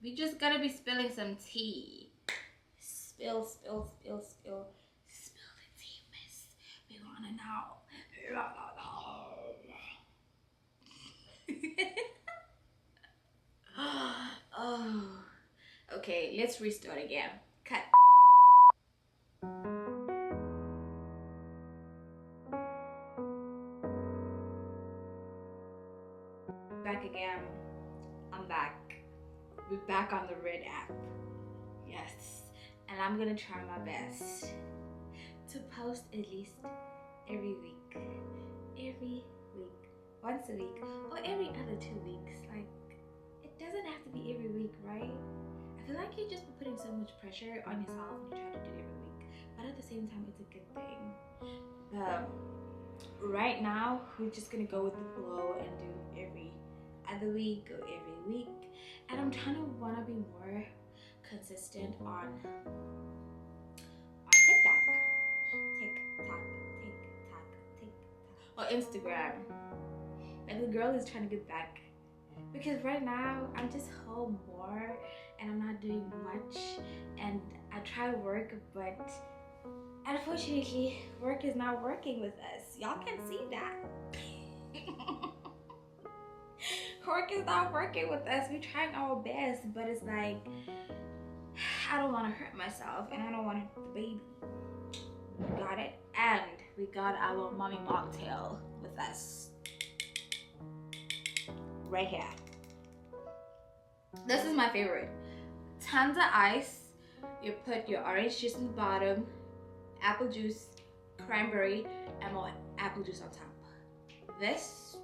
We just gotta be spilling some tea. Spill, spill, spill, spill. Spill the tea, miss. We wanna know. Oh. Okay, let's restart again. Cut. Back again. I'm back. We're back on the Red app. Yes. And I'm gonna try my best to post at least every week. Every week. Once a week. Or every other 2 weeks. Like, it doesn't have to be every week, right? I feel like you're just putting so much pressure on yourself when you try to do it every week. But at the same time, it's a good thing. Right now, we're just gonna go with the flow and do every other week or every week. And I'm trying to wanna be more consistent on TikTok. TikTok, TikTok, TikTok. Or Instagram. Like the girl is trying to get back. Because right now I'm just home more and I'm not doing much, and I try to work, but unfortunately work is not working with us. Y'all can see that. Work is not working with us. We're trying our best, but it's like I don't want to hurt myself and I don't want to hurt the baby. Got it? And we got our mommy mocktail with us right here. This is my favorite. Tons of ice. You put your orange juice in the bottom, apple juice, cranberry, and more apple juice on top. This,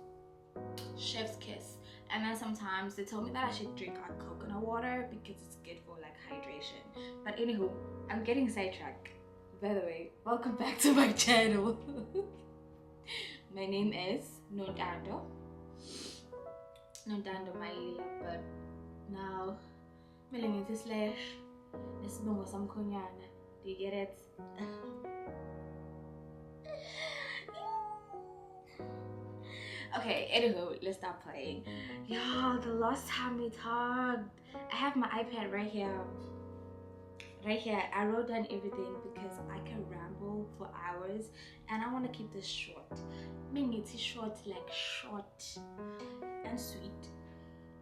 chef's kiss. And then sometimes they told me that I should drink coconut water because it's good for like hydration. But anywho, I'm getting sidetracked. By the way, welcome back to my channel. My name is Nondando Maila, but now Melanie is slash Nesbongo Samkonyana. Do you get it? Okay, anywho, let's stop playing. Y'all, the last time we talked, I have my iPad right here. Right here, I wrote down everything because I can ramble for hours and I want to keep this short. Meaning it's short, like short and sweet.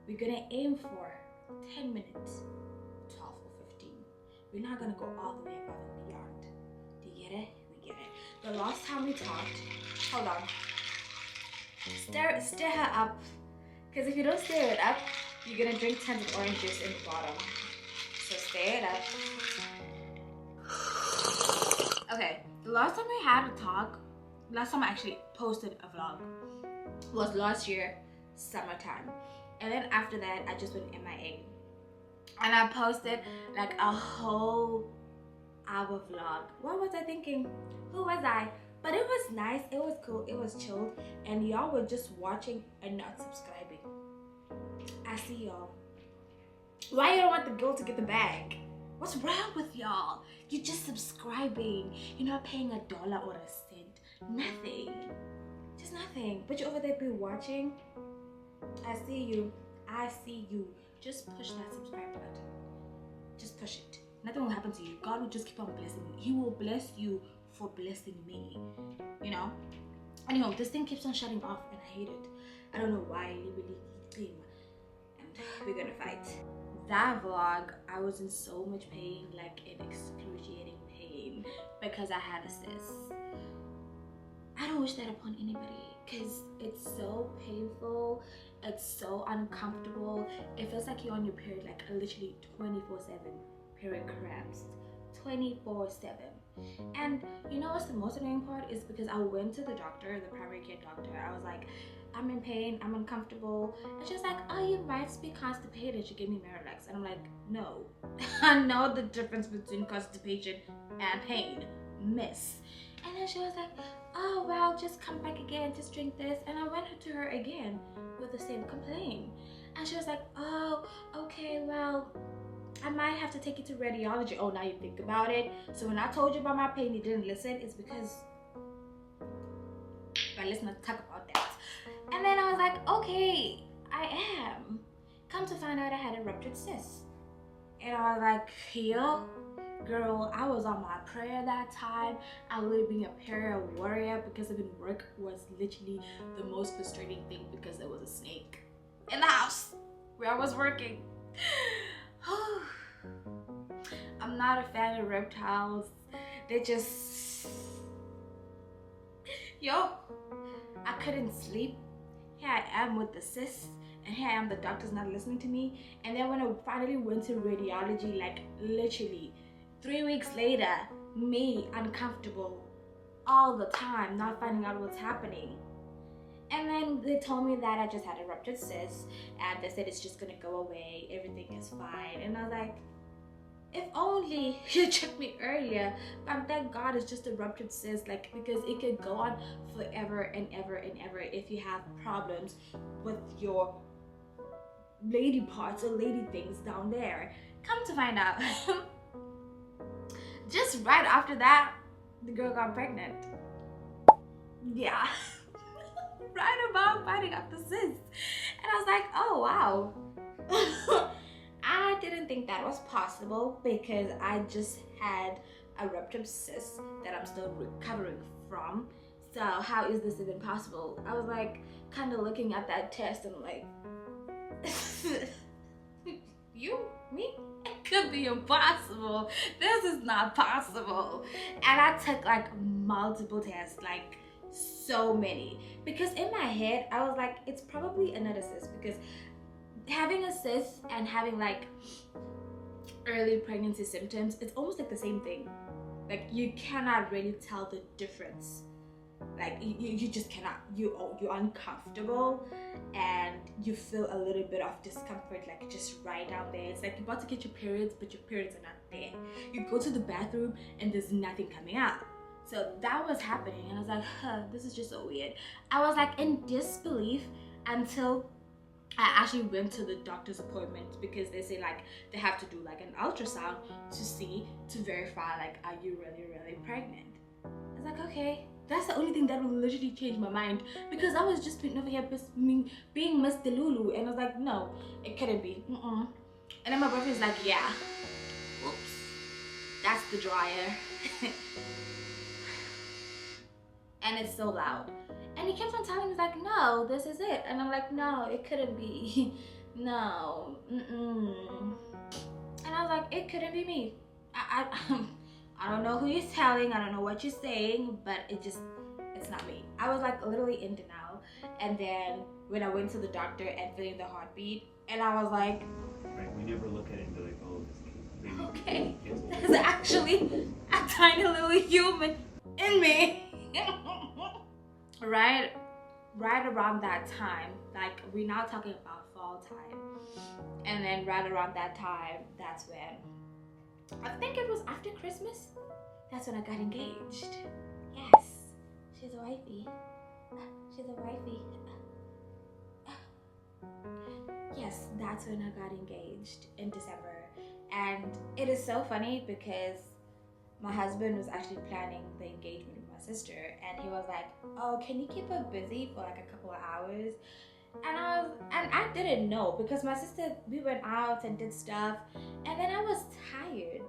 We're gonna aim for 10 minutes, 12 or 15. We're not gonna go all the way above and beyond. Do you get it? We get it. The last time we talked, hold on. Stir her up, because if you don't stir it up, you're gonna drink tons of orange juice in the bottom. So stir it up. Okay, the last time we had a talk, last time I actually posted a vlog was last year, summertime. And then after that, I just went MIA. And I posted like a whole hour vlog. What was I thinking? Who was I? But it was nice, it was cool, it was chilled, and y'all were just watching and not subscribing. I see y'all. Why you don't want the girl to get the bag? What's wrong with y'all? You're just subscribing. You're not paying $1 or a cent. Nothing. Just nothing. But you're over there be watching. I see you. I see you. Just push that subscribe button. Just push it. Nothing will happen to you. God will just keep on blessing you. He will bless you for blessing me, you know. Anyhow, this thing keeps on shutting off and I hate it. I don't know why. And we're gonna fight. That vlog, I was in so much pain, like in excruciating pain, because I had a cyst. I don't wish that upon anybody because it's so painful, it's so uncomfortable. It feels like you're on your period, like literally 24/7 period cramps, 24/7. And you know what's the most annoying part is because I went to the doctor, the primary care doctor. I was like, I'm in pain, I'm uncomfortable. And she's like, oh, you might be constipated. She gave me Miralax. And I'm like, no. I know the difference between constipation and pain, miss. And then she was like, oh, well, just come back again, just drink this. And I went to her again with the same complaint. And she was like, oh, okay, well, I might have to take you to radiology. Oh, now you think about it. So when I told you about my pain, you didn't listen. It's because, but let's not talk about that. And then I was like, okay, I am. Come to find out I had a ruptured cyst. And I was like, yo, girl, I was on my prayer that time. I was being a prayer warrior because even work was literally the most frustrating thing because there was a snake in the house where I was working. I'm not a fan of reptiles. They just, yo, I couldn't sleep. Here I am with the cyst, and here I am, the doctor's not listening to me. And then when I finally went to radiology, like literally 3 weeks later, me uncomfortable all the time, not finding out what's happening. And then they told me that I just had a ruptured cyst, and they said it's just gonna go away, everything is fine. And I was like, if only you checked me earlier. But thank God it's just a ruptured cyst, like, because it could go on forever and ever and ever if you have problems with your lady parts or lady things down there. Come to find out, just right after that, the girl got pregnant. Yeah. Right about finding out the cyst. And I was like, oh wow. I didn't think that was possible because I just had a ruptured cyst that I'm still recovering from. So how is this even possible? I was like kind of looking at that test and I'm like, me? It could be impossible. This is not possible. And I took like multiple tests, like so many, because in my head I was like, it's probably another cyst, because having a cyst and having like early pregnancy symptoms, it's almost like the same thing. Like you cannot really tell the difference. Like you just cannot. You're uncomfortable and you feel a little bit of discomfort, like just right down there. It's like you're about to get your periods, but your periods are not there. You go to the bathroom and there's nothing coming out. So that was happening, and I was like, this is just so weird. I was like in disbelief until I actually went to the doctor's appointment, because they say like they have to do like an ultrasound to verify like, are you really pregnant? I was like, okay, that's the only thing that will literally change my mind, because I was just over here being Miss Delulu, and I was like, no, it couldn't be. And then my boyfriend's like, yeah, oops, that's the dryer. And it's so loud. And he kept on telling me like, no, this is it. And I'm like, no, it couldn't be. No. And I was like, it couldn't be me. I don't know who you're telling. I don't know what you're saying, but it's not me. I was like literally in denial. And then when I went to the doctor and feeling the heartbeat, and I was like, right, we never look at it and be like, oh, this baby. Okay, there's actually a tiny little human in me. right around that time, like we're now talking about fall time, and then right around that time, that's when I think it was after Christmas, that's when I got engaged. Yes, she's a wifey. Yes, that's when I got engaged in December. And it is so funny because my husband was actually planning the engagement with my sister, and he was like, oh, can you keep her busy for like a couple of hours? And I didn't know, because my sister, we went out and did stuff, and then I was tired.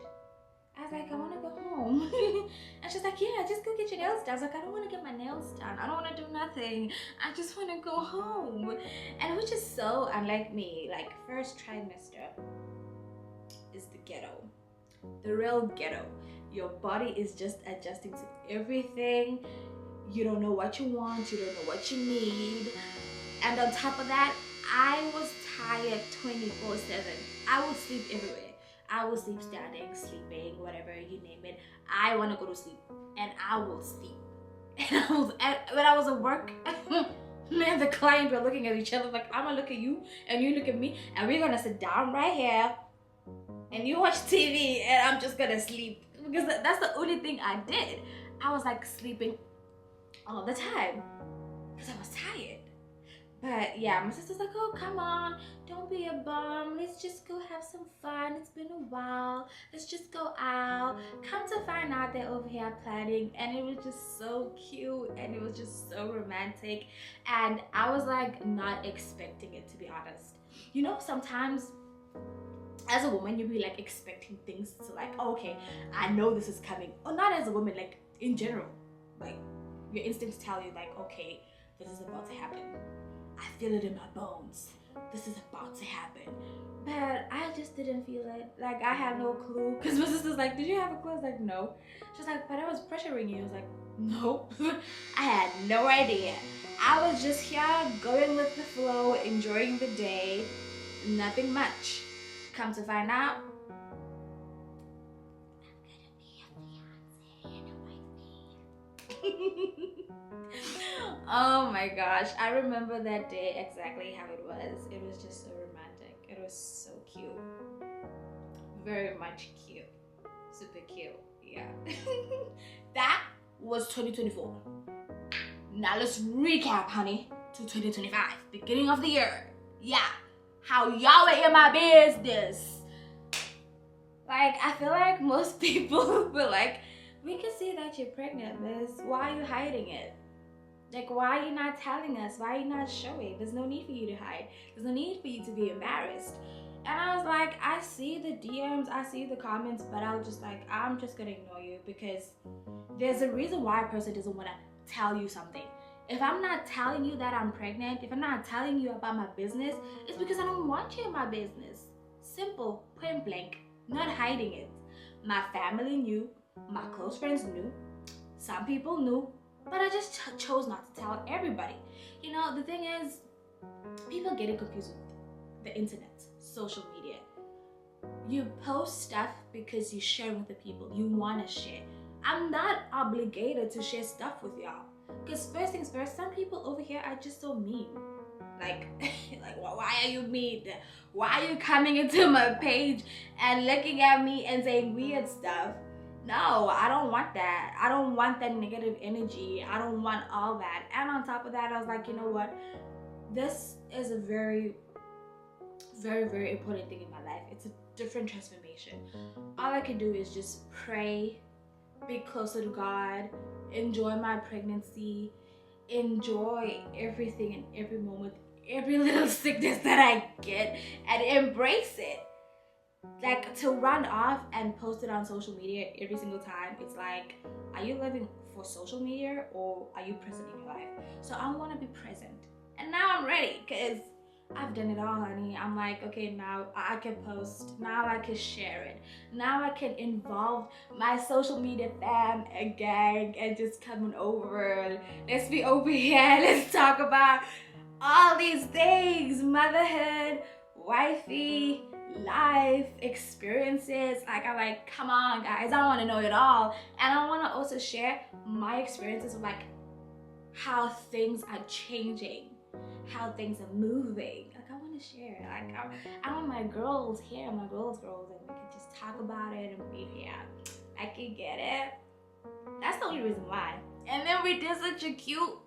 I was like, I want to go home. And she's like, yeah, just go get your nails done. I was like, I don't want to get my nails done. I don't want to do nothing. I just want to go home. And which is so unlike me. Like, first trimester is the ghetto. The real ghetto. Your body is just adjusting to everything. You don't know what you want. You don't know what you need. And on top of that, I was tired 24/7. I would sleep everywhere. I will sleep standing, sleeping, whatever, you name it. I want to go to sleep, and I will sleep. And when I was at work, me and the client were looking at each other like, I'm gonna look at you, and you look at me, and we're gonna sit down right here, and you watch TV, and I'm just gonna sleep. Because that's the only thing I did. I was like sleeping all the time, because I was tired. But yeah, my sister's like, oh, come on, don't be a bum. Let's just go have some fun. It's been a while. Let's just go out. Come to find out they're over here planning. And it was just so cute. And it was just so romantic. And I was like not expecting it, to be honest. You know, sometimes as a woman, you'll be like expecting things to like, oh, okay, I know this is coming. Or not as a woman, like in general. Like your instincts tell you like, okay, this is about to happen. I feel it in my bones. This is about to happen. But I just didn't feel it. Like I had no clue. Because my sister's like, did you have a clue? I was like, no. She's like, but I was pressuring you. I was like, no. I had no idea. I was just here going with the flow, enjoying the day. Nothing much. Come to find out, I'm gonna be a fiance and a wife. Oh my gosh, I remember that day exactly how it was. It was just so romantic. It was so cute. Very much cute. Super cute. Yeah. That was 2024. Now let's recap, honey, to 2025. Beginning of the year. Yeah. How y'all are in my business. Like, I feel like most people were like, we can see that you're pregnant, Liz. Why are you hiding it? Like, why are you not telling us? Why are you not showing? There's no need for you to hide. There's no need for you to be embarrassed. And I was like, I see the DMs, I see the comments, but I was just like, I'm just gonna ignore you because there's a reason why a person doesn't want to tell you something. If I'm not telling you that I'm pregnant, if I'm not telling you about my business, it's because I don't want you in my business. Simple, point blank, not hiding it. My family knew, my close friends knew, some people knew, but I just chose not to tell everybody. You know, the thing is, people get it confused with the internet, social media. You post stuff because you share with the people, you want to share. I'm not obligated to share stuff with y'all. Because first things first, some people over here are just so mean. Like, why are you mean? Why are you coming into my page and looking at me and saying weird stuff? No, I don't want that. I don't want that negative energy. I don't want all that. And on top of that, I was like, you know what? This is a very, very, very important thing in my life. It's a different transformation. All I can do is just pray, be closer to God, enjoy my pregnancy, enjoy everything and every moment, every little sickness that I get, and embrace it. Like, to run off and post it on social media every single time, it's like, are you living for social media or are you present in your life? So I want to be present. And now I'm ready because I've done it all, honey. I'm like, okay, now I can post. Now I can share it. Now I can involve my social media fam and gang and just coming over. Let's be over here. Let's talk about all these things. Motherhood, wifey, life, experiences. Like, I'm like, come on, guys. I want to know it all. And I want to also share my experiences of like how things are changing, how things are moving. Like, I want to share. Like, I want my girls here, my girls, and we can just talk about it and be here. I can get it. That's the only reason why. And then we did such a cute,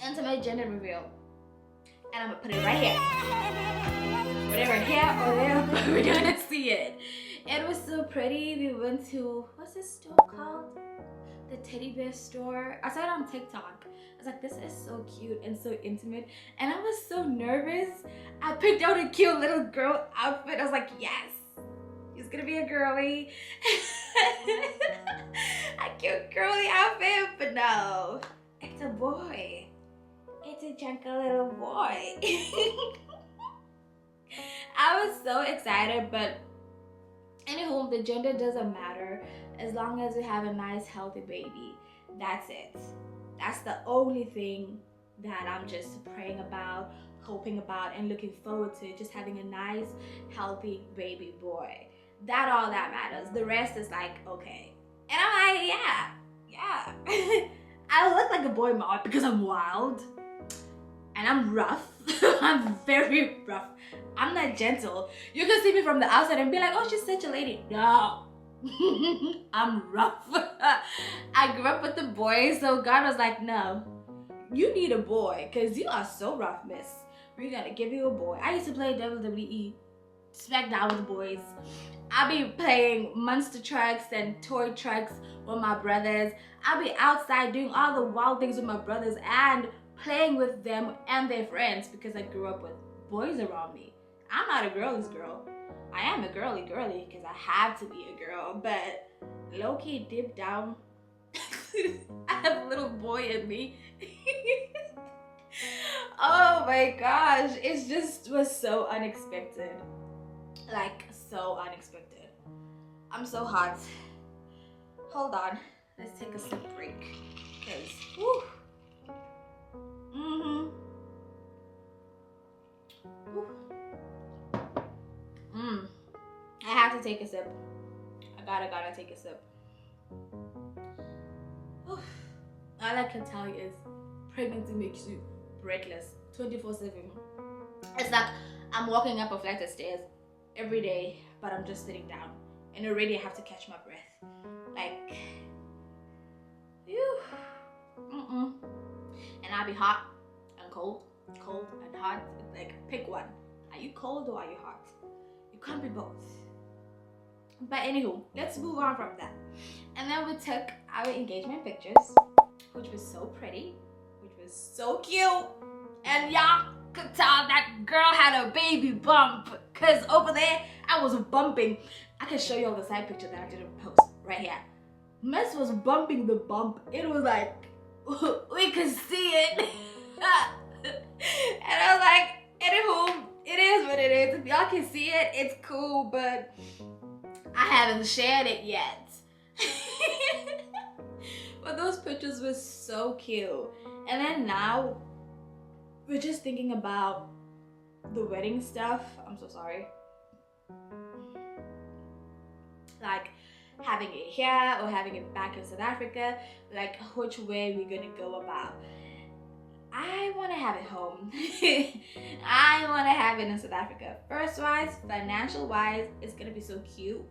intimate gender reveal. And I'm gonna put it right here. Whatever, here or there, but we're gonna see it. It was so pretty. We went to, what's this store called? The teddy bear store. I saw it on TikTok. I was like, this is so cute and so intimate. And I was so nervous. I picked out a cute little girl outfit. I was like, yes, it's gonna be a girly. A cute girly outfit, but no, it's a boy. It's a chunky little boy. I was so excited, but anywho, the gender doesn't matter as long as you have a nice, healthy baby. That's it. That's the only thing that I'm just praying about, hoping about, and looking forward to, just having a nice, healthy baby boy. That all that matters. The rest is like, okay. And I'm like, yeah. I look like a boy mom because I'm wild. And I'm rough. I'm very rough. I'm not gentle. You can see me from the outside and be like, oh, she's such a lady. No. I'm rough. I grew up with the boys, so God was like, no, you need a boy because you are so rough, miss. We're gonna give you a boy. I used to play WWE, SmackDown with the boys. I'll be playing monster trucks and toy trucks with my brothers. I'll be outside doing all the wild things with my brothers and playing with them and their friends because I grew up with boys around me. I'm not a girly's girl. I am a girly because I have to be a girl, but low-key deep down, I have a little boy in me. Oh my gosh, it just was so unexpected. Like, so unexpected. I'm so hot. Hold on, let's take a sip break. Because, whew. I have to take a sip. I gotta take a sip. All I can tell you is pregnancy makes you breathless 24/7. It's like I'm walking up a flight of stairs every day, but I'm just sitting down, and already I have to catch my breath. Like, and I'll be hot and cold and hot. Like, pick one. Are you cold or are you hot? You can't be both. But anywho, let's move on from that. And then we took our engagement pictures, which was so pretty, which was so cute. And y'all could tell that girl had a baby bump, because over there, I was bumping. I can show you all the side picture that I didn't post right here. Miss was bumping the bump. It was like, we could see it. And I was like, anywho, it is what it is. If y'all can see it, it's cool, but I haven't shared it yet. But those pictures were so cute. And then now we're just thinking about the wedding stuff. I'm so sorry. Like having it here or having it back in South Africa, like which way we're gonna go about. I want to have it home. I want to have it in South Africa. First wise, financial wise, it's gonna be so cute.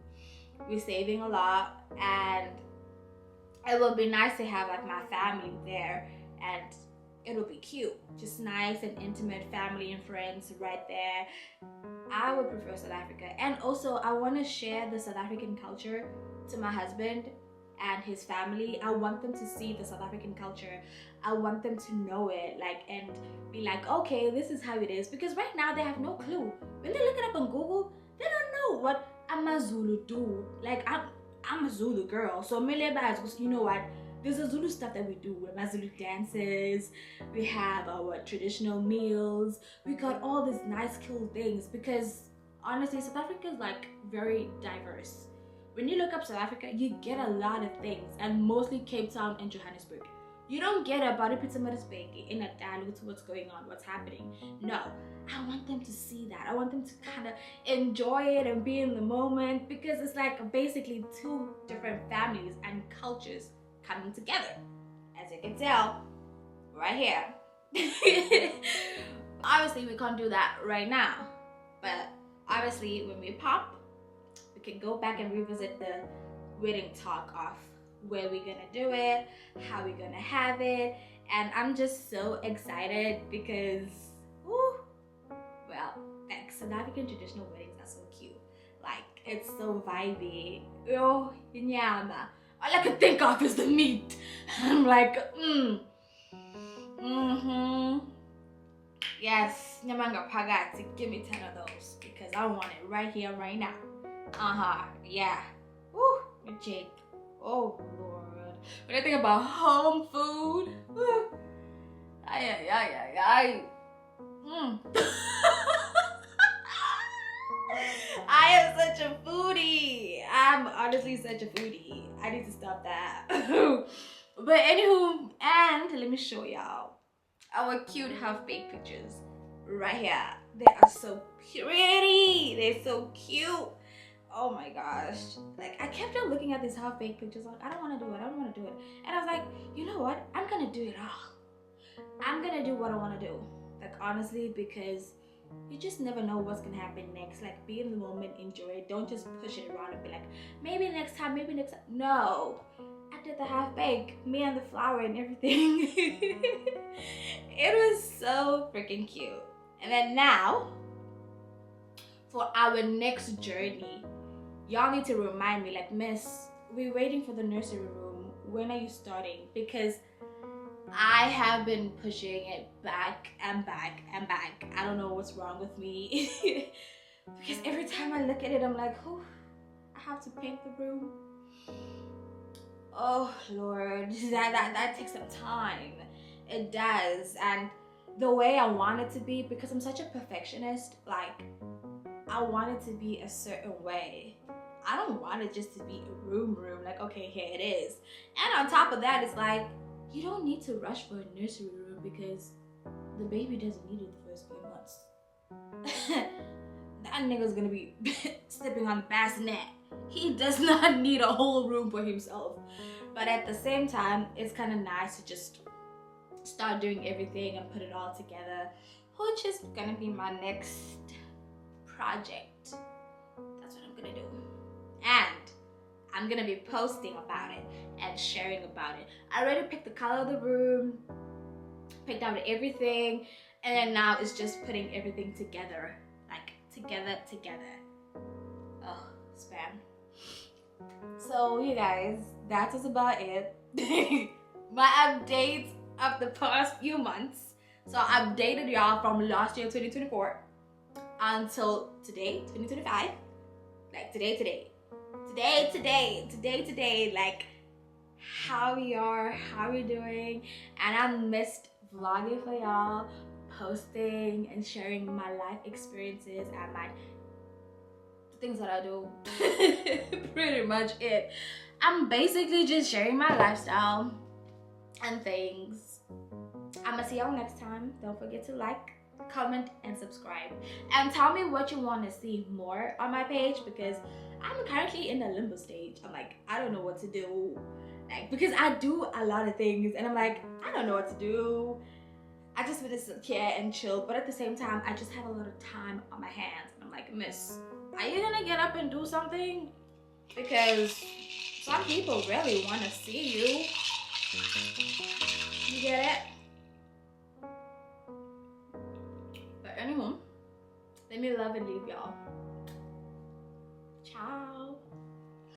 We're saving a lot, and it will be nice to have like my family there, and it'll be cute, just nice and intimate family and friends right there. I would prefer South Africa, and also I want to share the South African culture to my husband and his family. I want them to see the South African culture. I want them to know it, like, and be like, okay, this is how it is, because right now they have no clue. When they look it up on Google, they don't know what AmaZulu do. Like, I'm a Zulu girl, so you know what, there's a Zulu stuff that we do. We have Zulu dances, we have our traditional meals, we got all these nice cool things, because honestly South Africa is like very diverse. When you look up South Africa, you get a lot of things, and mostly Cape Town and Johannesburg. You don't get about it in a dialogue to what's going on, what's happening. No, I want them to see that. I want them to kind of enjoy it and be in the moment, because it's like basically two different families and cultures coming together. As you can tell, right here. Obviously, we can't do that right now. But obviously, when we pop, we can go back and revisit the wedding talk of where we're gonna do it, how we're gonna have it, and I'm just so excited because, well, like South African traditional weddings are so cute. Like, it's so vibey. Oh, inyama. All I can think of is the meat. I'm like, yes, nyamanga pagati. Give me 10 of those because I want it right here, right now. Yeah. Woo, Jake. Oh Lord. When I think about home food, I am such a foodie. I'm honestly such a foodie. I need to stop that. But anywho, and let me show y'all our cute half-baked pictures right here. They are so pretty. They're so cute. Oh my gosh. Like, I kept on looking at these half-baked pictures like, I don't want to do it, and I was like, you know what, I'm gonna do it all. I'm gonna do what I want to do, like, honestly, because you just never know what's gonna happen next. Like, be in the moment, enjoy it, don't just push it around and be like, maybe next time. No, I did the half-baked, me and the flour and everything. It was so freaking cute. And then now, for our next journey, y'all need to remind me, like, miss, we're waiting for the nursery room. When are you starting? Because I have been pushing it back and back and back. I don't know what's wrong with me. because every time I look at it, I'm like, oh, I have to paint the room. Oh Lord, that takes some time. It does. And the way I want it to be, because I'm such a perfectionist, like I want it to be a certain way. I don't want it just to be a room, like, okay, here it is. And on top of that, it's like, you don't need to rush for a nursery room because the baby doesn't need it the first few months. That nigga's gonna be stepping on the bassinet. He does not need a whole room for himself. But at the same time, it's kind of nice to just start doing everything and put it all together, which is gonna be my next project. That's what I'm gonna do. And I'm gonna be posting about it and sharing about it. I already picked the color of the room, picked out everything, and then now it's just putting everything together, like together. Oh, spam. So you guys, that was about it. My updates of the past few months. So I updated y'all from last year 2024 until today 2025. Like today, like how we are, how we doing. And I missed vlogging for y'all, posting and sharing my life experiences and my things that I do. Pretty much it. I'm basically just sharing my lifestyle and things. I'm gonna see y'all next time. Don't forget to like, comment, and subscribe. And tell me what you want to see more on my page, because I'm currently in the limbo stage. I'm like, I don't know what to do. Like, because I do a lot of things and I'm like, I don't know what to do. I just want to sit here and chill, but at the same time, I just have a lot of time on my hands. And I'm like, miss, are you gonna get up and do something? Because some people really want to see you. You get it? But anyway, let me love and leave y'all. Ciao.